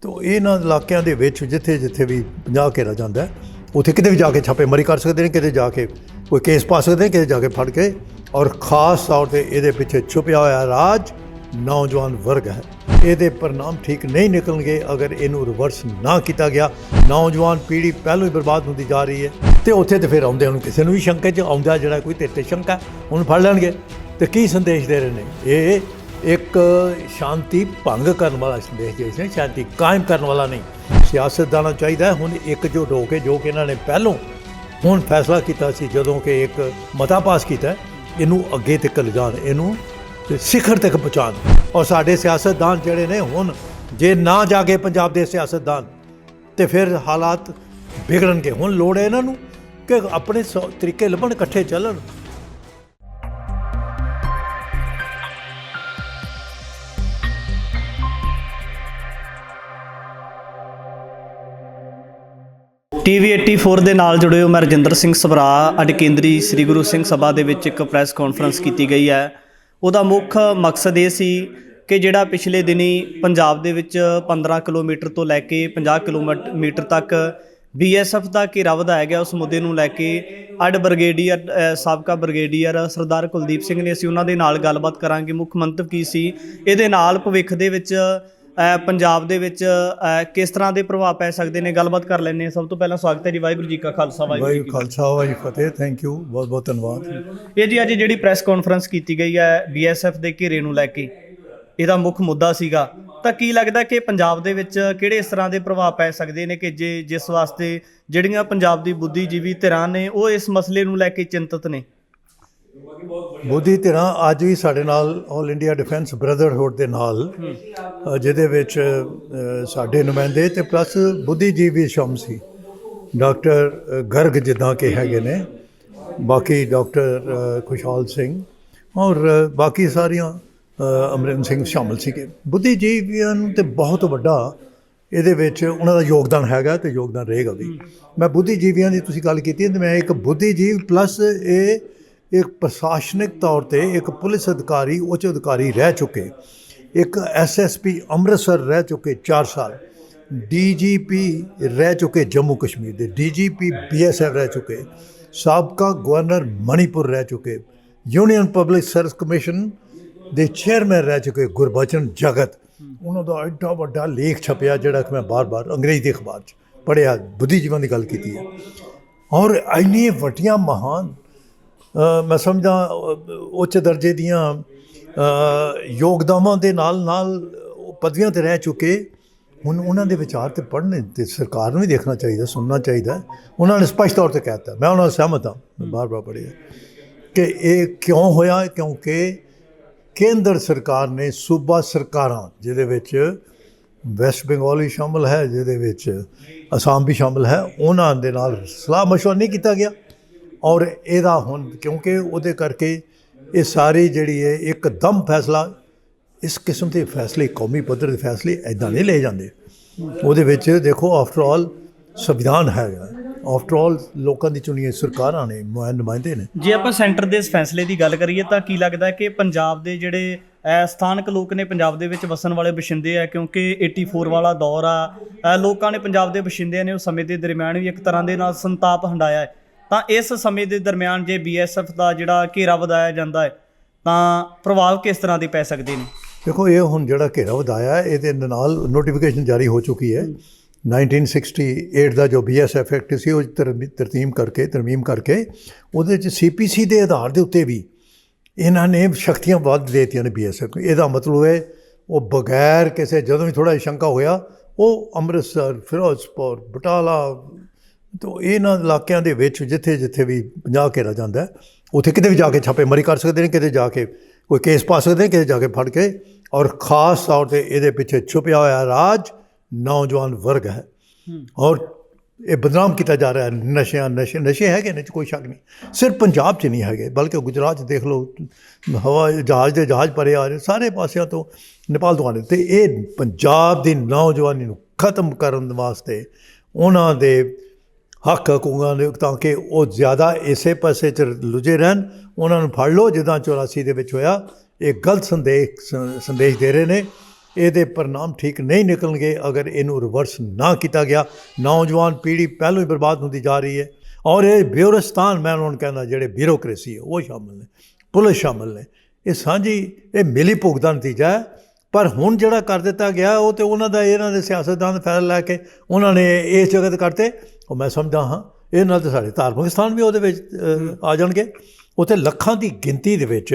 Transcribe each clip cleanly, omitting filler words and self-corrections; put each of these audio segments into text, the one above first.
तो इन्हां इलाकिਆਂ ਦੇ ਵਿੱਚ ਜਿੱਥੇ ਜਿੱਥੇ ਵੀ 50 ਘੇਰਾ ਜਾਂਦਾ ਉੱਥੇ ਕਿਤੇ ਵੀ ਜਾ ਕੇ ਛਾਪੇਮਾਰੀ ਕਰ ਸਕਦੇ ਨੇ, ਕਿਤੇ ਜਾ ਕੇ ਕੋਈ ਕੇਸ ਪਾ ਸਕਦੇ ਨੇ, ਕਿਤੇ ਜਾ ਕੇ ਫੜ ਕੇ। ਔਰ ਖਾਸ ਤੌਰ ਤੇ ਇਹਦੇ ਪਿੱਛੇ ਛੁਪਿਆ ਹੋਇਆ ਰਾਜ ਨੌਜਵਾਨ ਵਰਗ ਹੈ। ਇਹਦੇ परिणाम ਠੀਕ ਨਹੀਂ ਨਿਕਲਣਗੇ ਅਗਰ ਇਹਨੂੰ ਰਿਵਰਸ ਨਾ ਕੀਤਾ ਗਿਆ। ਨੌਜਵਾਨ ਪੀੜ੍ਹੀ ਪਹਿਲਾਂ ਹੀ ਬਰਬਾਦ ਹੁੰਦੀ ਜਾ ਰਹੀ ਹੈ ਤੇ ਉੱਥੇ ਤੇ ਫਿਰ ਆਉਂਦੇ ਨੂੰ ਕਿਸੇ ਨੂੰ ਵੀ ਸ਼ੰਕਾ 'ਚ ਆਉਂਦਾ ਜਿਹੜਾ ਕੋਈ ਤੇਰੇ 'ਤੇ ਸ਼ੰਕਾ ਉਹਨੂੰ ਫੜ ਲੈਣਗੇ। ਤੇ ਕੀ ਸੰਦੇਸ਼ ਦੇ ਰਹੇ ਨੇ ਇਹ? एक शांति भंग करने वाला संदेश जैसे शांति कायम करने वाला नहीं। सियासतदाना चाहिए हुण एकजुट होकर जो कि इन्होंने पहलों हुण फैसला किया सी जदों कि एक मता पास किया इनू अगे तक ले जान, इनू सिखर तक पहुँचान। और साडे सियासतदान जिहड़े ने हुण जे ना जागे पंजाब दे सियासतदान तो फिर हालात बिगड़नगे। हुण लोड़ है इन्हों कि अपने तरीके लभण, इकट्ठे चलन। TV 84 ਦੇ ਨਾਲ ਜੁੜੇ ਹੋ। ਮੈਂ ਰਜਿੰਦਰ ਸਿੰਘ ਸਭਰਾ। ਅੱਜ ਕੇਂਦਰੀ ਸ੍ਰੀ ਗੁਰੂ ਸਿੰਘ ਸਭਾ ਦੇ ਵਿੱਚ ਇੱਕ ਪ੍ਰੈਸ ਕਾਨਫਰੰਸ ਕੀਤੀ ਗਈ ਹੈ। ਉਹਦਾ ਮੁੱਖ ਮਕਸਦ ਇਹ ਸੀ ਕਿ ਜਿਹੜਾ ਪਿਛਲੇ ਦਿਨੀ ਪੰਜਾਬ ਦੇ ਵਿੱਚ 15 ਕਿਲੋਮੀਟਰ ਤੋਂ ਲੈ ਕੇ 50 ਕਿਲੋਮੀਟਰ ਤੱਕ BSF ਦਾ ਘੇਰਾ ਵਧਾਇਆ ਗਿਆ, ਉਸ ਮੁੱਦੇ ਨੂੰ ਲੈ ਕੇ ਅੱਡ ਬ੍ਰਿਗੇਡੀਅਰ ਸਾਬਕਾ ਬ੍ਰਿਗੇਡੀਅਰ ਸਰਦਾਰ ਕੁਲਦੀਪ ਸਿੰਘ ਨੇ, ਅਸੀਂ ਉਹਨਾਂ ਦੇ ਨਾਲ ਗੱਲਬਾਤ ਕਰਾਂਗੇ। ਮੁੱਖ ਮੰਤਵ ਕੀ ਸੀ ਇਹਦੇ ਨਾਲ, ਭਵਿੱਖ ਦੇ ਵਿੱਚ ਪੰਜਾਬ ਦੇ ਵਿੱਚ ਕਿਸ ਤਰ੍ਹਾਂ ਦੇ ਪ੍ਰਭਾਵ ਪੈ ਸਕਦੇ ਨੇ, ਗੱਲਬਾਤ ਕਰ ਲੈਂਦੇ ਹਾਂ। ਸਭ ਤੋਂ ਪਹਿਲਾਂ ਸਵਾਗਤ ਹੈ ਜੀ। ਵਾਹਿਗੁਰੂ ਜੀ ਕਾ ਖਾਲਸਾ, ਵਾਹਿਗੁਰੂ ਖਾਲਸਾ, ਵਾਹਿਗੁਰੂ ਫਤਿਹ। ਥੈਂਕ ਯੂ, ਬਹੁਤ ਬਹੁਤ ਧੰਨਵਾਦ। ਇਹ ਜੀ ਅੱਜ ਜਿਹੜੀ ਪ੍ਰੈਸ ਕਾਨਫਰੰਸ ਕੀਤੀ ਗਈ ਹੈ BSF ਦੇ ਘੇਰੇ ਨੂੰ ਲੈ ਕੇ, ਇਹਦਾ ਮੁੱਖ ਮੁੱਦਾ ਸੀਗਾ, ਤਾਂ ਕੀ ਲੱਗਦਾ ਕਿ ਪੰਜਾਬ ਦੇ ਵਿੱਚ ਕਿਹੜੇ ਇਸ ਤਰ੍ਹਾਂ ਦੇ ਪ੍ਰਭਾਵ ਪੈ ਸਕਦੇ ਨੇ ਕਿ ਜਿਸ ਵਾਸਤੇ ਜਿਹੜੀਆਂ ਪੰਜਾਬ ਦੀ ਬੁੱਧੀਜੀਵੀ ਧਿਰਾਂ ਨੇ ਉਹ ਇਸ ਮਸਲੇ ਨੂੰ ਲੈ ਕੇ ਚਿੰਤਤ ਨੇ? ਬੁੱਧੀ ਧਿਰਾਂ ਅੱਜ ਵੀ ਸਾਡੇ ਨਾਲ ਆਲ ਇੰਡੀਆ ਡਿਫੈਂਸ ਬ੍ਰਦਰਹੁੱਡ ਦੇ ਨਾਲ, ਜਿਹਦੇ ਵਿੱਚ ਸਾਡੇ ਨੁਮਾਇੰਦੇ ਤੇ ਪਲੱਸ ਬੁੱਧੀਜੀਵੀ ਸ਼ਾਮਲ ਸੀ। ਡਾਕਟਰ ਗਰਗ ਜਿੱਦਾਂ ਕਿ ਹੈਗੇ ਨੇ, ਬਾਕੀ ਡਾਕਟਰ ਖੁਸ਼ਹਾਲ ਸਿੰਘ ਔਰ ਬਾਕੀ ਸਾਰੀਆਂ ਅਮਰਿੰਦਰ ਸਿੰਘ ਸ਼ਾਮਲ ਸੀਗੇ। ਬੁੱਧੀਜੀਵੀਆਂ ਨੂੰ ਤੇ ਬਹੁਤ ਵੱਡਾ ਇਹਦੇ ਵਿੱਚ ਉਹਨਾਂ ਦਾ ਯੋਗਦਾਨ ਹੈਗਾ ਤੇ ਯੋਗਦਾਨ ਰਹੇਗਾ ਵੀ। ਮੈਂ ਬੁੱਧੀਜੀਵੀਆਂ ਦੀ ਤੁਸੀਂ ਗੱਲ ਕੀਤੀ ਤੇ ਮੈਂ ਇੱਕ ਬੁੱਧੀਜੀਵ ਪਲੱਸ ਇਹ ਇੱਕ ਪ੍ਰਸ਼ਾਸਨਿਕ ਤੌਰ ਤੇ ਇੱਕ ਪੁਲਿਸ ਅਧਿਕਾਰੀ, ਉੱਚ ਅਧਿਕਾਰੀ ਰਹਿ ਚੁੱਕੇ, ਇੱਕ SSP ਅੰਮ੍ਰਿਤਸਰ ਰਹਿ ਚੁੱਕੇ 4 ਸਾਲ, DGP ਰਹਿ ਚੁੱਕੇ ਜੰਮੂ ਕਸ਼ਮੀਰ ਦੇ, DGP BSF ਰਹਿ ਚੁੱਕੇ, ਸਾਬਕਾ ਗਵਰਨਰ ਮਣੀਪੁਰ ਰਹਿ ਚੁੱਕੇ, ਯੂਨੀਅਨ ਪਬਲਿਕ ਸਰਵਿਸ ਕਮਿਸ਼ਨ ਦੇ ਚੇਅਰਮੈਨ ਰਹਿ ਚੁੱਕੇ ਗੁਰਬਚਨ ਜਗਤ। ਉਹਨਾਂ ਦਾ ਐਡਾ ਵੱਡਾ ਲੇਖ ਛਪਿਆ ਜਿਹੜਾ ਕਿ ਮੈਂ ਬਾਰ-ਬਾਰ ਅੰਗਰੇਜ਼ੀ ਦੇ ਅਖਬਾਰ 'ਚ ਪੜ੍ਹਿਆ। ਬੁੱਧੀਜੀਵਨ ਦੀ ਗੱਲ ਕੀਤੀ ਹੈ ਔਰ ਇੰਨੀ ਵੱਡੀਆਂ ਮਹਾਨ ਮੈਂ ਸਮਝਦਾ ਉੱਚ ਦਰਜੇ ਦੀਆਂ ਯੋਗਦਾਨਾਂ ਦੇ ਨਾਲ ਨਾਲ ਪਦਵੀਆਂ 'ਤੇ ਰਹਿ ਚੁੱਕੇ। ਹੁਣ ਉਹਨਾਂ ਦੇ ਵਿਚਾਰ ਤੇ ਪੜ੍ਹਨੇ ਤੇ ਸਰਕਾਰ ਨੂੰ ਵੀ ਦੇਖਣਾ ਚਾਹੀਦਾ, ਸੁਣਨਾ ਚਾਹੀਦਾ। ਉਹਨਾਂ ਨੇ ਸਪਸ਼ਟ ਤੌਰ 'ਤੇ ਕਹਿ ਦਿੱਤਾ, ਮੈਂ ਉਹਨਾਂ ਨਾਲ ਸਹਿਮਤ ਹਾਂ, ਮੈਂ ਬਾਰ-ਬਾਰ ਪੜ੍ਹਿਆ ਕਿ ਇਹ ਕਿਉਂ ਹੋਇਆ। ਕਿਉਂਕਿ ਕੇਂਦਰ ਸਰਕਾਰ ਨੇ ਸੂਬਾ ਸਰਕਾਰਾਂ, ਜਿਹਦੇ ਵਿੱਚ ਵੈਸਟ ਬੰਗਾਲ ਵੀ ਸ਼ਾਮਲ ਹੈ, ਜਿਹਦੇ ਵਿੱਚ ਅਸਾਮ ਵੀ ਸ਼ਾਮਲ ਹੈ, ਉਹਨਾਂ ਦੇ ਨਾਲ ਸਲਾਹ ਮਸ਼ਵਰਾ ਨਹੀਂ ਕੀਤਾ ਗਿਆ। ਔਰ ਇਹਦਾ ਹੁਣ ਕਿਉਂਕਿ ਉਹਦੇ ਕਰਕੇ ਇਹ ਸਾਰੀ ਜਿਹੜੀ ਹੈ ਇੱਕਦਮ ਫੈਸਲਾ, ਇਸ ਕਿਸਮ ਦੇ ਫੈਸਲੇ, ਕੌਮੀ ਪੱਧਰ ਦੇ ਫੈਸਲੇ ਇੱਦਾਂ ਨਹੀਂ ਲਏ ਜਾਂਦੇ। ਉਹਦੇ ਵਿੱਚ ਦੇਖੋ ਆਫਟਰ ਆਲ ਸੰਵਿਧਾਨ ਹੈਗਾ, ਆਫਟਰ ਆਲ ਲੋਕਾਂ ਦੀ ਚੁਣੀ ਸਰਕਾਰਾਂ ਨੇ, ਨੁਮਾਇੰਦੇ ਨੇ। ਜੇ ਆਪਾਂ ਸੈਂਟਰ ਦੇ ਇਸ ਫੈਸਲੇ ਦੀ ਗੱਲ ਕਰੀਏ ਤਾਂ ਕੀ ਲੱਗਦਾ ਕਿ ਪੰਜਾਬ ਦੇ ਜਿਹੜੇ ਸਥਾਨਕ ਲੋਕ ਨੇ, ਪੰਜਾਬ ਦੇ ਵਿੱਚ ਵਸਣ ਵਾਲੇ ਵਸਿੰਦੇ ਆ, ਕਿਉਂਕਿ 84 ਵਾਲਾ ਦੌਰ ਆ, ਲੋਕਾਂ ਨੇ ਪੰਜਾਬ ਦੇ ਵਸਿੰਦਿਆਂ ਨੇ ਉਸ ਸਮੇਂ ਦੇ ਦਰਮਿਆਨ ਵੀ ਇੱਕ ਤਰ੍ਹਾਂ ਦੇ ਨਾਲ ਸੰਤਾਪ ਹੰਡਾਇਆ ਹੈ। ਤਾਂ ਇਸ ਸਮੇਂ ਦੇ ਦਰਮਿਆਨ ਜੇ BSF ਦਾ ਜਿਹੜਾ ਘੇਰਾ ਵਧਾਇਆ ਜਾਂਦਾ ਹੈ ਤਾਂ ਪ੍ਰਭਾਵ ਕਿਸ ਤਰ੍ਹਾਂ ਦੇ ਪੈ ਸਕਦੇ ਨੇ? ਦੇਖੋ ਇਹ ਹੁਣ ਜਿਹੜਾ ਘੇਰਾ ਵਧਾਇਆ ਇਹਦੇ ਨਾਲ ਨੋਟੀਫਿਕੇਸ਼ਨ ਜਾਰੀ ਹੋ ਚੁੱਕੀ ਹੈ। 1968 ਦਾ ਜੋ BSF ਐਕਟ ਸੀ ਉਹ ਤਰਮੀਮ ਕਰਕੇ ਉਹਦੇ 'ਚ CPC ਦੇ ਆਧਾਰ ਦੇ ਉੱਤੇ ਵੀ ਇਹਨਾਂ ਨੇ ਸ਼ਕਤੀਆਂ ਵੱਧ ਦੇ ਦਿੱਤੀਆਂ ਨੇ BSF ਨੂੰ। ਇਹਦਾ ਮਤਲਬ ਹੈ ਉਹ ਬਗੈਰ ਕਿਸੇ, ਜਦੋਂ ਵੀ ਥੋੜ੍ਹਾ ਸ਼ੰਕਾ ਹੋਇਆ ਉਹ ਅੰਮ੍ਰਿਤਸਰ, ਫਿਰੋਜ਼ਪੁਰ, ਬਟਾਲਾ ਤੋਂ ਇਹਨਾਂ ਇਲਾਕਿਆਂ ਦੇ ਵਿੱਚ ਜਿੱਥੇ ਜਿੱਥੇ ਵੀ 50 ਘੇਰਾ ਜਾਂਦਾ ਉੱਥੇ ਕਿਤੇ ਵੀ ਜਾ ਕੇ ਛਾਪੇਮਾਰੀ ਕਰ ਸਕਦੇ ਨੇ, ਕਿਤੇ ਜਾ ਕੇ ਕੋਈ ਕੇਸ ਪਾ ਸਕਦੇ ਨੇ, ਕਿਤੇ ਜਾ ਕੇ ਫੜ ਕੇ। ਔਰ ਖ਼ਾਸ ਤੌਰ 'ਤੇ ਇਹਦੇ ਪਿੱਛੇ ਛੁਪਿਆ ਹੋਇਆ ਰਾਜ ਨੌਜਵਾਨ ਵਰਗ ਹੈ ਔਰ ਇਹ ਬਦਨਾਮ ਕੀਤਾ ਜਾ ਰਿਹਾ। ਨਸ਼ੇ ਹੈਗੇ ਨੇ, ਕੋਈ ਸ਼ੱਕ ਨਹੀਂ। ਸਿਰਫ ਪੰਜਾਬ 'ਚ ਨਹੀਂ ਹੈਗੇ ਬਲਕਿ ਗੁਜਰਾਤ 'ਚ ਦੇਖ ਲਓ, ਹਵਾ ਜਹਾਜ਼ ਭਰੇ ਆ ਰਹੇ ਸਾਰੇ ਪਾਸਿਆਂ ਤੋਂ, ਨੇਪਾਲ ਤੋਂ ਆਉਂਦੇ। ਅਤੇ ਇਹ ਪੰਜਾਬ ਦੀ ਨੌਜਵਾਨੀ ਨੂੰ ਖਤਮ ਕਰਨ ਵਾਸਤੇ ਉਹਨਾਂ ਦੇ ਹੱਕ ਹਕੂਕਾਂ ਦੇ, ਤਾਂ ਕਿ ਉਹ ਜ਼ਿਆਦਾ ਇਸੇ ਪਾਸੇ 'ਚ ਲੁਝੇ ਰਹਿਣ, ਉਹਨਾਂ ਨੂੰ ਫੜ ਲਓ ਜਿੱਦਾਂ 84 ਦੇ ਵਿੱਚ ਹੋਇਆ। ਇਹ ਗਲਤ ਸੰਦੇਸ਼ ਦੇ ਰਹੇ ਨੇ। ਇਹਦੇ परिणाम ਠੀਕ ਨਹੀਂ ਨਿਕਲਣਗੇ ਅਗਰ ਇਹਨੂੰ ਰਿਵਰਸ ਨਾ ਕੀਤਾ ਗਿਆ। ਨੌਜਵਾਨ ਪੀੜ੍ਹੀ ਪਹਿਲੋਂ ਹੀ ਬਰਬਾਦ ਹੁੰਦੀ ਜਾ ਰਹੀ ਹੈ ਔਰ ਇਹ ਬਿਊਰੋਸਤਾਨ ਮੈਂ ਉਹਨਾਂ ਨੂੰ ਕਹਿੰਦਾ ਜਿਹੜੇ ਬਿਊਰੋਕ੍ਰੇਸੀ ਹੈ ਉਹ ਸ਼ਾਮਿਲ ਨੇ, ਪੁਲਿਸ ਸ਼ਾਮਿਲ ਨੇ, ਇਹ ਸਾਂਝੀ ਇਹ ਮਿਲੀ ਭੁਗਤ ਦਾ ਨਤੀਜਾ ਹੈ। ਪਰ ਹੁਣ ਜਿਹੜਾ ਕਰ ਦਿੱਤਾ ਗਿਆ ਉਹ ਤਾਂ ਉਹਨਾਂ ਦਾ ਇਹਨਾਂ ਦੇ ਸਿਆਸਤਦਾਨ ਦਾ ਫੈਸਲਾ ਲੈ ਕੇ ਉਹਨਾਂ ਨੇ ਇਸ ਜਗ੍ਹਾ 'ਤੇ ਕਰਤੇ। ਉਹ ਮੈਂ ਸਮਝਦਾ ਹਾਂ ਇਹ ਨਾਲ ਤਾਂ ਸਾਡੇ ਧਾਰਮਿਕ ਸਥਾਨ ਵੀ ਉਹਦੇ ਵਿੱਚ ਆ ਜਾਣਗੇ। ਉੱਥੇ ਲੱਖਾਂ ਦੀ ਗਿਣਤੀ ਦੇ ਵਿੱਚ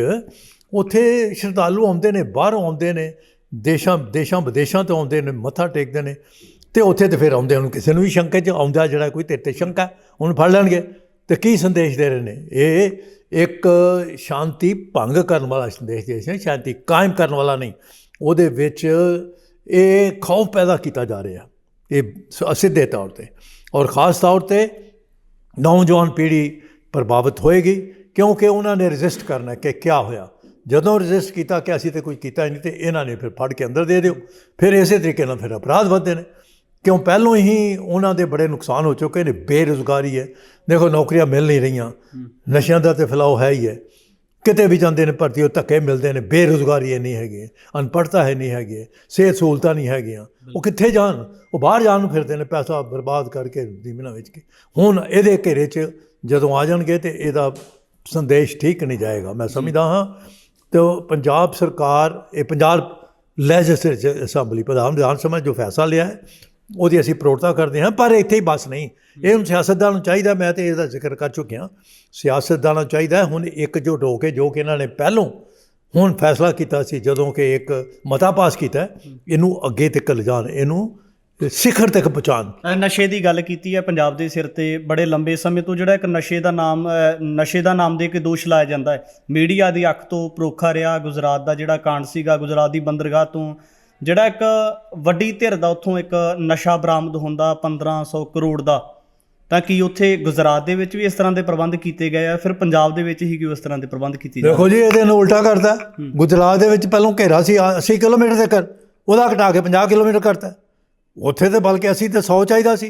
ਉੱਥੇ ਸ਼ਰਧਾਲੂ ਆਉਂਦੇ ਨੇ, ਬਾਹਰੋਂ ਆਉਂਦੇ ਨੇ, ਦੇਸ਼ਾਂ ਵਿਦੇਸ਼ਾਂ ਤੋਂ ਆਉਂਦੇ ਨੇ, ਮੱਥਾ ਟੇਕਦੇ ਨੇ ਅਤੇ ਉੱਥੇ ਤਾਂ ਫਿਰ ਆਉਂਦੇ ਉਹਨੂੰ ਕਿਸੇ ਨੂੰ ਵੀ ਸ਼ੰਕਾ 'ਚ ਆਉਂਦਾ ਜਿਹੜਾ ਕੋਈ ਤੇਰੇ 'ਤੇ ਸ਼ੰਕਾ ਉਹਨੂੰ ਫੜ ਲੈਣਗੇ। ਅਤੇ ਕੀ ਸੰਦੇਸ਼ ਦੇ ਰਹੇ ਨੇ? ਇਹ ਇੱਕ ਸ਼ਾਂਤੀ ਭੰਗ ਕਰਨ ਵਾਲਾ ਸੰਦੇਸ਼ ਦੇ ਰਹੇ, ਸ਼ਾਂਤੀ ਕਾਇਮ ਕਰਨ ਵਾਲਾ ਨਹੀਂ। ਉਹਦੇ ਵਿੱਚ ਇਹ ਖੌਫ ਪੈਦਾ ਕੀਤਾ ਜਾ ਰਿਹਾ, ਇਹ ਸਿੱਧੇ ਤੌਰ 'ਤੇ ਔਰ ख़ास ਤੌਰ 'ਤੇ ਨੌਜਵਾਨ ਪੀੜ੍ਹੀ ਪ੍ਰਭਾਵਿਤ ਹੋਏਗੀ ਕਿਉਂਕਿ ਉਹਨਾਂ ਨੇ ਰਜਿਸਟ ਕਰਨਾ ਕਿ ਕਿਆ ਹੋਇਆ। ਜਦੋਂ ਰਜਿਸਟ ਕੀਤਾ ਕਿ ਅਸੀਂ ਤਾਂ ਕੁਝ ਕੀਤਾ ਹੀ ਨਹੀਂ, ਅਤੇ ਇਹਨਾਂ ਨੇ ਫਿਰ ਫੜ ਕੇ ਅੰਦਰ ਦੇ ਦਿਓ। ਫਿਰ ਇਸੇ ਤਰੀਕੇ ਨਾਲ ਫਿਰ ਅਪਰਾਧ ਵੱਧਦੇ ਨੇ ਕਿਉਂ ਪਹਿਲੋਂ ਹੀ ਉਹਨਾਂ ਦੇ ਬੜੇ ਨੁਕਸਾਨ ਹੋ ਚੁੱਕੇ ਨੇ। ਬੇਰੁਜ਼ਗਾਰੀ ਹੈ, ਦੇਖੋ ਨੌਕਰੀਆਂ ਮਿਲ ਨਹੀਂ ਰਹੀਆਂ, ਨਸ਼ਿਆਂ ਦਾ ਤਾਂ ਫੈਲਾਓ ਹੈ ਹੀ ਹੈ, ਕਿਤੇ ਵੀ ਜਾਂਦੇ ਨੇ ਭਰਤੀ ਉਹ ਧੱਕੇ ਮਿਲਦੇ ਨੇ, ਬੇਰੁਜ਼ਗਾਰੀ ਇੰਨੀ ਹੈਗੀ ਹੈ, ਅਨਪੜ੍ਹਤਾ ਇੰਨੀ ਹੈਗੀ ਹੈ, ਸਿਹਤ ਸਹੂਲਤਾਂ ਨਹੀਂ ਹੈਗੀਆਂ, ਉਹ ਕਿੱਥੇ ਜਾਣ? ਉਹ ਬਾਹਰ ਜਾਣ ਨੂੰ ਫਿਰਦੇ ਨੇ ਪੈਸਾ ਬਰਬਾਦ ਕਰਕੇ ਜ਼ਮੀਨਾਂ ਵੇਚ ਕੇ। ਹੁਣ ਇਹਦੇ ਘੇਰੇ 'ਚ ਜਦੋਂ ਆ ਜਾਣਗੇ ਤਾਂ ਇਹਦਾ ਸੰਦੇਸ਼ ਠੀਕ ਨਹੀਂ ਜਾਏਗਾ। ਮੈਂ ਸਮਝਦਾ ਹਾਂ ਅਤੇ ਪੰਜਾਬ ਸਰਕਾਰ, ਇਹ ਪੰਜਾਬ ਲੈਜਿਸਲੇਚਰ ਅਸੈਂਬਲੀ ਪ੍ਰਧਾਨ ਵਿਧਾਨ ਸਭਾ ਜੋ ਫੈਸਲਾ ਲਿਆ ਹੈ ਉਹਦੀ ਅਸੀਂ ਪ੍ਰੋੜਤਾ ਕਰਦੇ ਹਾਂ। ਪਰ ਇੱਥੇ ਹੀ ਬਸ ਨਹੀਂ, ਇਹ ਹੁਣ ਸਿਆਸਤਦਾਨਾਂ ਨੂੰ ਚਾਹੀਦਾ, ਮੈਂ ਤਾਂ ਇਹਦਾ ਜ਼ਿਕਰ ਕਰ ਚੁੱਕਿਆ, ਸਿਆਸਤਦਾਨਾਂ ਨੂੰ ਚਾਹੀਦਾ ਹੁਣ ਇਕਜੁੱਟ ਹੋ ਕੇ ਜੋ ਕਿ ਇਹਨਾਂ ਨੇ ਪਹਿਲੋਂ ਹੁਣ ਫੈਸਲਾ ਕੀਤਾ ਸੀ ਜਦੋਂ ਕਿ ਇੱਕ ਮਤਾ ਪਾਸ ਕੀਤਾ, ਇਹਨੂੰ ਅੱਗੇ ਤੱਕ ਲਿਜਾਣ, ਇਹਨੂੰ ਸਿਖਰ ਤੱਕ ਪਹੁੰਚਾਉਣ। ਨਸ਼ੇ ਦੀ ਗੱਲ ਕੀਤੀ ਹੈ, ਪੰਜਾਬ ਦੇ ਸਿਰ ਤੇ ਬੜੇ ਲੰਬੇ ਸਮੇਂ ਤੋਂ ਜਿਹੜਾ ਇੱਕ ਨਸ਼ੇ ਦਾ ਨਾਮ ਦੇ ਕੇ ਦੋਸ਼ ਲਾਇਆ ਜਾਂਦਾ ਹੈ। ਮੀਡੀਆ ਦੀ ਅੱਖ ਤੋਂ ਪਰੋਖਾ ਰਿਹਾ ਗੁਜਰਾਤ ਦਾ ਜਿਹੜਾ ਕਾਂਡ ਸੀਗਾ। ਗੁਜਰਾਤ ਦੀ ਬੰਦਰਗਾਹ ਤੋਂ ਜਿਹੜਾ ਇੱਕ ਵੱਡੀ ਧਿਰ ਦਾ ਉੱਥੋਂ ਇੱਕ ਨਸ਼ਾ ਬਰਾਮਦ ਹੁੰਦਾ 1500 ਕਰੋੜ ਦਾ, ਤਾਂ ਕੀ ਉੱਥੇ ਗੁਜਰਾਤ ਦੇ ਵਿੱਚ ਵੀ ਇਸ ਤਰ੍ਹਾਂ ਦੇ ਪ੍ਰਬੰਧ ਕੀਤੇ ਗਏ ਆ? ਫਿਰ ਪੰਜਾਬ ਦੇ ਵਿੱਚ ਹੀ ਕਿਉਂ ਇਸ ਤਰ੍ਹਾਂ ਦੇ ਪ੍ਰਬੰਧ ਕੀਤੇ ਜਾਂਦੇ? ਦੇਖੋ ਜੀ, ਇਹਦੇ ਨੂੰ ਉਲਟਾ ਕਰਤਾ। ਗੁਜਰਾਤ ਦੇ ਵਿੱਚ ਪਹਿਲੋਂ ਘੇਰਾ ਸੀ 80 ਕਿਲੋਮੀਟਰ ਤੱਕ, ਉਹਦਾ ਘਟਾ ਕੇ 50 ਕਿਲੋਮੀਟਰ ਕਰਤਾ। ਉੱਥੇ ਤਾਂ ਬਲਕਿ ਅਸੀਂ ਤਾਂ 100 ਚਾਹੀਦਾ ਸੀ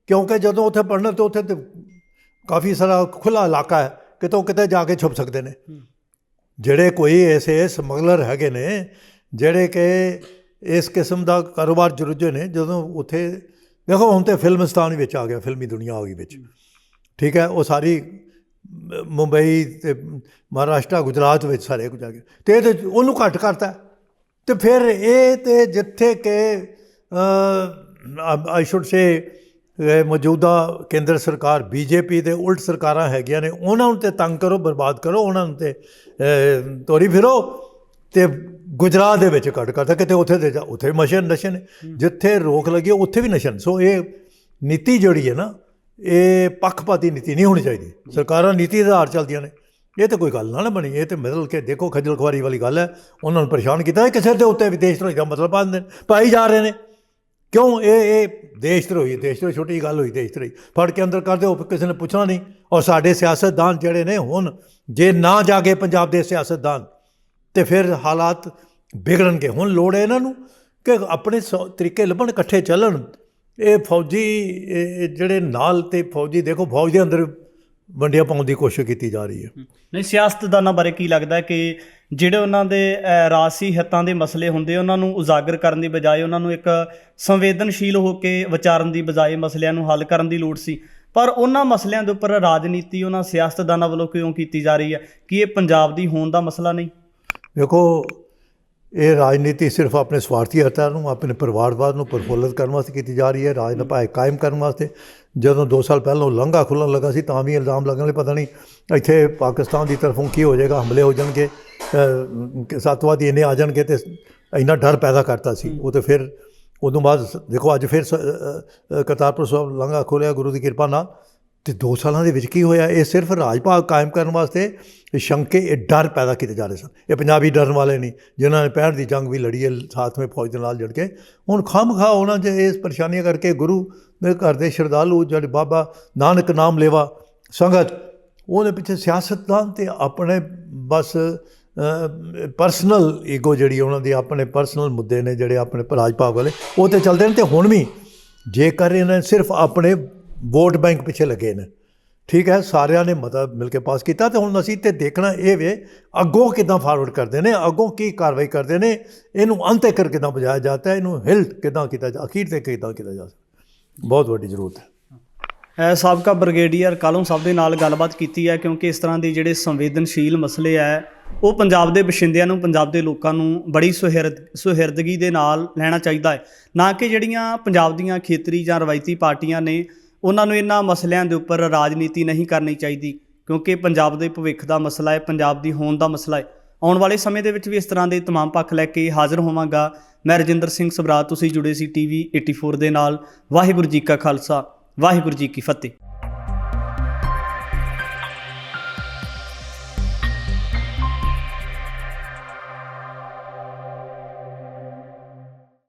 ਕਿਉਂਕਿ ਜਦੋਂ ਉੱਥੇ ਪੜ੍ਹਨਾ ਤਾਂ ਉੱਥੇ ਤਾਂ ਕਾਫੀ ਸਾਰਾ ਖੁੱਲ੍ਹਾ ਇਲਾਕਾ ਹੈ, ਕਿਤੋਂ ਕਿਤੇ ਜਾ ਕੇ ਛੁਪ ਸਕਦੇ ਨੇ। ਜਿਹੜੇ ਕੋਈ ਐਸੇ ਸਮਗਲਰ ਹੈਗੇ ਨੇ ਜਿਹੜੇ ਕਿ ਇਸ ਕਿਸਮ ਦਾ ਕਾਰੋਬਾਰ 'ਚ ਰੁੱਝੇ ਨੇ, ਜਦੋਂ ਉੱਥੇ ਦੇਖੋ ਹੁਣ ਤਾਂ ਫਿਲਮਿਸਤਾਨ ਵਿੱਚ ਆ ਗਿਆ, ਫਿਲਮੀ ਦੁਨੀਆ ਆ ਗਈ ਵਿੱਚ, ਠੀਕ ਹੈ। ਉਹ ਸਾਰੀ ਮੁੰਬਈ ਅਤੇ ਮਹਾਰਾਸ਼ਟਰ ਗੁਜਰਾਤ ਵਿੱਚ ਸਾਰੇ ਕੁਝ ਆ ਗਏ ਅਤੇ ਇਹ ਤਾਂ ਉਹਨੂੰ ਘੱਟ ਕਰਤਾ। ਅਤੇ ਫਿਰ ਇਹ ਤਾਂ ਜਿੱਥੇ ਕਿ ਆਈ ਸ਼ੁੱਡ ਸੇ ਮੌਜੂਦਾ ਕੇਂਦਰ ਸਰਕਾਰ BJP ਦੇ ਉਲਟ ਸਰਕਾਰਾਂ ਹੈਗੀਆਂ ਨੇ, ਉਹਨਾਂ ਨੂੰ ਤਾਂ ਤੰਗ ਕਰੋ, ਬਰਬਾਦ ਕਰੋ, ਉਹਨਾਂ ਨੂੰ ਤਾਂ ਤੋਰੀ ਫਿਰੋ। ਅਤੇ ਗੁਜਰਾਤ ਦੇ ਵਿੱਚ ਘੱਟ ਕਰਤਾ, ਕਿਤੇ ਉੱਥੇ ਵੀ ਨਸ਼ੇ ਨੇ, ਜਿੱਥੇ ਰੋਕ ਲੱਗੀ ਉੱਥੇ ਵੀ ਨਸ਼ੇ ਨੇ। ਸੋ ਇਹ ਨੀਤੀ ਜਿਹੜੀ ਹੈ ਨਾ, ਇਹ ਪੱਖਪਾਤੀ ਨੀਤੀ ਨਹੀਂ ਹੋਣੀ ਚਾਹੀਦੀ। ਸਰਕਾਰਾਂ ਨੀਤੀ ਦੇ ਆਧਾਰ ਚੱਲਦੀਆਂ ਨੇ, ਇਹ ਤਾਂ ਕੋਈ ਗੱਲ ਨਾ ਬਣੀ। ਇਹ ਤਾਂ ਮਤਲਬ ਕਿ ਦੇਖੋ ਖੱਜਲ ਖੁਆਰੀ ਵਾਲੀ ਗੱਲ ਹੈ। ਉਹਨਾਂ ਨੂੰ ਪਰੇਸ਼ਾਨ ਕੀਤਾ ਕਿਸੇ ਦੇ ਉੱਤੇ ਵੀ ਦੇਸ਼ ਧਰੋਹੀ ਦਾ ਮਤਲਬ ਪਾਈ ਜਾ ਰਹੇ ਨੇ। ਕਿਉਂ? ਇਹ ਦੇਸ਼ ਧਰੋਹੀ ਛੋਟੀ ਗੱਲ ਹੋਈ, ਦੇਸ਼ ਧਰੋਹੀ ਫੜ ਕੇ ਅੰਦਰ ਕਰ ਦਿਓ, ਕਿਸੇ ਨੇ ਪੁੱਛਣਾ ਨਹੀਂ। ਔਰ ਸਾਡੇ ਸਿਆਸਤਦਾਨ ਜਿਹੜੇ ਨੇ ਹੁਣ ਜੇ ਨਾ ਜਾਗੇ ਪੰਜਾਬ ਦੇ ਸਿਆਸਤਦਾਨ ਅਤੇ ਫਿਰ ਹਾਲਾਤ ਵਿਗੜਨਗੇ। ਹੁਣ ਲੋੜ ਹੈ ਇਹਨਾਂ ਨੂੰ ਕਿ ਆਪਣੇ ਤਰੀਕੇ ਲੱਭਣ, ਇਕੱਠੇ ਚੱਲਣ। ਇਹ ਫੌਜੀ ਜਿਹੜੇ ਨਾਲ ਅਤੇ ਫੌਜੀ, ਦੇਖੋ ਫੌਜ ਦੇ ਅੰਦਰ ਵੰਡੀਆਂ ਪਾਉਣ ਦੀ ਕੋਸ਼ਿਸ਼ ਕੀਤੀ ਜਾ ਰਹੀ ਹੈ। ਨਹੀਂ, ਸਿਆਸਤਦਾਨਾਂ ਬਾਰੇ ਕੀ ਲੱਗਦਾ ਕਿ ਜਿਹੜੇ ਉਹਨਾਂ ਦੇ ਰਾਜਸੀ ਹਿੱਤਾਂ ਦੇ ਮਸਲੇ ਹੁੰਦੇ ਉਹਨਾਂ ਨੂੰ ਉਜਾਗਰ ਕਰਨ ਦੀ ਬਜਾਏ, ਉਹਨਾਂ ਨੂੰ ਇੱਕ ਸੰਵੇਦਨਸ਼ੀਲ ਹੋ ਕੇ ਵਿਚਾਰਨ ਦੀ ਬਜਾਏ ਮਸਲਿਆਂ ਨੂੰ ਹੱਲ ਕਰਨ ਦੀ ਲੋੜ ਸੀ। ਪਰ ਉਹਨਾਂ ਮਸਲਿਆਂ ਦੇ ਉੱਪਰ ਰਾਜਨੀਤੀ ਉਹਨਾਂ ਸਿਆਸਤਦਾਨਾਂ ਵੱਲੋਂ ਕਿਉਂ ਕੀਤੀ ਜਾ ਰਹੀ ਹੈ? ਕਿ ਇਹ ਪੰਜਾਬ ਦੀ ਹੋਂਦ ਦਾ ਮਸਲਾ ਨਹੀਂ? ਦੇਖੋ, ਇਹ ਰਾਜਨੀਤੀ ਸਿਰਫ ਆਪਣੇ ਸਵਾਰਥੀ ਹਿੱਤਾਂ ਨੂੰ, ਆਪਣੇ ਪਰਿਵਾਰਵਾਦ ਨੂੰ ਪ੍ਰਫੁੱਲਿਤ ਕਰਨ ਵਾਸਤੇ ਕੀਤੀ ਜਾ ਰਹੀ ਹੈ, ਰਾਜ ਦਾ ਭਾਏ ਕਾਇਮ ਕਰਨ ਵਾਸਤੇ। ਜਦੋਂ 2 ਸਾਲ ਪਹਿਲਾਂ ਲਾਂਘਾ ਖੁੱਲ੍ਹਣ ਲੱਗਾ ਸੀ ਤਾਂ ਵੀ ਇਲਜ਼ਾਮ ਲੱਗਣ ਲਈ ਪਤਾ ਨਹੀਂ ਇੱਥੇ ਪਾਕਿਸਤਾਨ ਦੀ ਤਰਫੋਂ ਕੀ ਹੋ ਜਾਏਗਾ, ਹਮਲੇ ਹੋ ਜਾਣਗੇ, ਅੱਤਵਾਦੀ ਇੰਨੇ ਆ ਜਾਣਗੇ, ਅਤੇ ਇੰਨਾ ਡਰ ਪੈਦਾ ਕਰਤਾ ਸੀ ਉਹ। ਤਾਂ ਫਿਰ ਉਦੋਂ ਬਾਅਦ ਦੇਖੋ ਅੱਜ ਫਿਰ ਕਰਤਾਰਪੁਰ ਸਾਹਿਬ ਲਾਂਘਾ ਖੋਲ੍ਹਿਆ ਗੁਰੂ ਦੀ ਕਿਰਪਾ ਨਾਲ, ਅਤੇ 2 ਸਾਲਾਂ ਦੇ ਵਿੱਚ ਕੀ ਹੋਇਆ? ਇਹ ਸਿਰਫ ਰਾਜ ਭਾਗ ਕਾਇਮ ਕਰਨ ਵਾਸਤੇ ਸ਼ੰਕੇ, ਇਹ ਡਰ ਪੈਦਾ ਕੀਤੇ ਜਾ ਰਹੇ ਸਨ। ਇਹ ਪੰਜਾਬੀ ਡਰਨ ਵਾਲੇ ਨਹੀਂ ਜਿਨ੍ਹਾਂ ਨੇ 65 ਦੀ ਜੰਗ ਵੀ ਲੜੀ ਹੈ ਸਾਥਵੇਂ ਫੌਜ ਦੇ ਨਾਲ ਜੁੜ ਕੇ। ਹੁਣ ਖਾਮਖਾ ਉਹਨਾਂ 'ਚ ਇਸ ਪਰੇਸ਼ਾਨੀਆਂ ਕਰਕੇ ਗੁਰੂ ਦੇ ਘਰ ਦੇ ਸ਼ਰਧਾਲੂ ਜਿਹੜੇ ਬਾਬਾ ਨਾਨਕ ਨਾਮ ਲੇਵਾ ਸੰਗਤ, ਉਹਦੇ ਪਿੱਛੇ ਸਿਆਸਤਦਾਨ ਅਤੇ ਆਪਣੇ ਬਸ ਪਰਸਨਲ ਈਗੋ ਜਿਹੜੀ ਉਹਨਾਂ ਦੀ, ਆਪਣੇ ਪਰਸਨਲ ਮੁੱਦੇ ਨੇ ਜਿਹੜੇ ਆਪਣੇ ਰਾਜ ਭਾਗ ਵਾਲੇ, ਉਹ ਤਾਂ ਚੱਲਦੇ ਨੇ। ਅਤੇ ਹੁਣ ਵੀ ਜੇਕਰ ਇਹਨਾਂ ਨੇ ਸਿਰਫ ਆਪਣੇ ਵੋਟ ਬੈਂਕ ਪਿੱਛੇ ਲੱਗੇ ਨੇ, ਠੀਕ ਹੈ, ਸਾਰਿਆਂ ਨੇ ਮਤਾ ਮਿਲ ਕੇ ਪਾਸ ਕੀਤਾ ਤੇ ਹੁਣ ਅਸੀਂ ਤੇ ਦੇਖਣਾ ਇਹ ਵੇ ਅੱਗੋਂ ਕਿੱਦਾਂ ਫਾਰਵਰਡ ਕਰਦੇ ਨੇ, ਅੱਗੋਂ ਕੀ ਕਾਰਵਾਈ ਕਰਦੇ ਨੇ, ਇਹਨੂੰ ਅੰਤ ਤੱਕ ਕਿੱਦਾਂ ਪਹੁੰਚਾਇਆ ਜਾਂਦਾ, ਇਹਨੂੰ ਹਿਲਟ ਕਿੱਦਾਂ ਕੀਤਾ ਜਾ, ਅਖੀਰ ਤੇ ਕਿੱਦਾਂ ਕੀਤਾ ਜਾ ਸਕਦਾ, ਬਹੁਤ ਵੱਡੀ ਜ਼ਰੂਰਤ ਹੈ। ਸਾਬਕਾ ਬ੍ਰਿਗੇਡੀਅਰ ਕਾਲਮ ਸਾਹਿਬ ਦੇ ਨਾਲ ਗੱਲਬਾਤ ਕੀਤੀ ਹੈ, ਕਿਉਂਕਿ ਇਸ ਤਰ੍ਹਾਂ ਦੇ ਜਿਹੜੇ ਸੰਵੇਦਨਸ਼ੀਲ ਮਸਲੇ ਹੈ ਉਹ ਪੰਜਾਬ ਦੇ ਵਸਿੰਦਿਆਂ ਨੂੰ, ਪੰਜਾਬ ਦੇ ਲੋਕਾਂ ਨੂੰ ਬੜੀ ਸੁਹਿਰਦਗੀ ਦੇ ਨਾਲ ਲੈਣਾ ਚਾਹੀਦਾ ਹੈ, ਨਾ ਕਿ ਜਿਹੜੀਆਂ ਪੰਜਾਬ ਦੀਆਂ ਖੇਤਰੀ ਜਾਂ ਰਵਾਇਤੀ ਪਾਰਟੀਆਂ ਨੇ ਉਹਨਾਂ ਨੂੰ ਇਹਨਾਂ ਮਸਲਿਆਂ ਦੇ ਉੱਪਰ ਰਾਜਨੀਤੀ ਨਹੀਂ ਕਰਨੀ ਚਾਹੀਦੀ, ਕਿਉਂਕਿ ਪੰਜਾਬ ਦੇ ਭਵਿੱਖ ਦਾ ਮਸਲਾ ਹੈ, ਪੰਜਾਬ ਦੀ ਹੋਂਦ ਦਾ ਮਸਲਾ ਹੈ। ਆਉਣ ਵਾਲੇ ਸਮੇਂ ਦੇ ਵਿੱਚ ਵੀ ਇਸ ਤਰ੍ਹਾਂ ਦੇ ਤਮਾਮ ਪੱਖ ਲੈ ਕੇ ਹਾਜ਼ਰ ਹੋਵਾਂਗਾ। ਮੈਂ ਰਜਿੰਦਰ ਸਿੰਘ ਸਭਰਾ, ਤੁਸੀਂ ਜੁੜੇ ਸੀ TV 84 ਦੇ ਨਾਲ। ਵਾਹਿਗੁਰੂ ਜੀ ਕਾ ਖਾਲਸਾ, ਵਾਹਿਗੁਰੂ ਜੀ ਕੀ ਫਤਿਹ।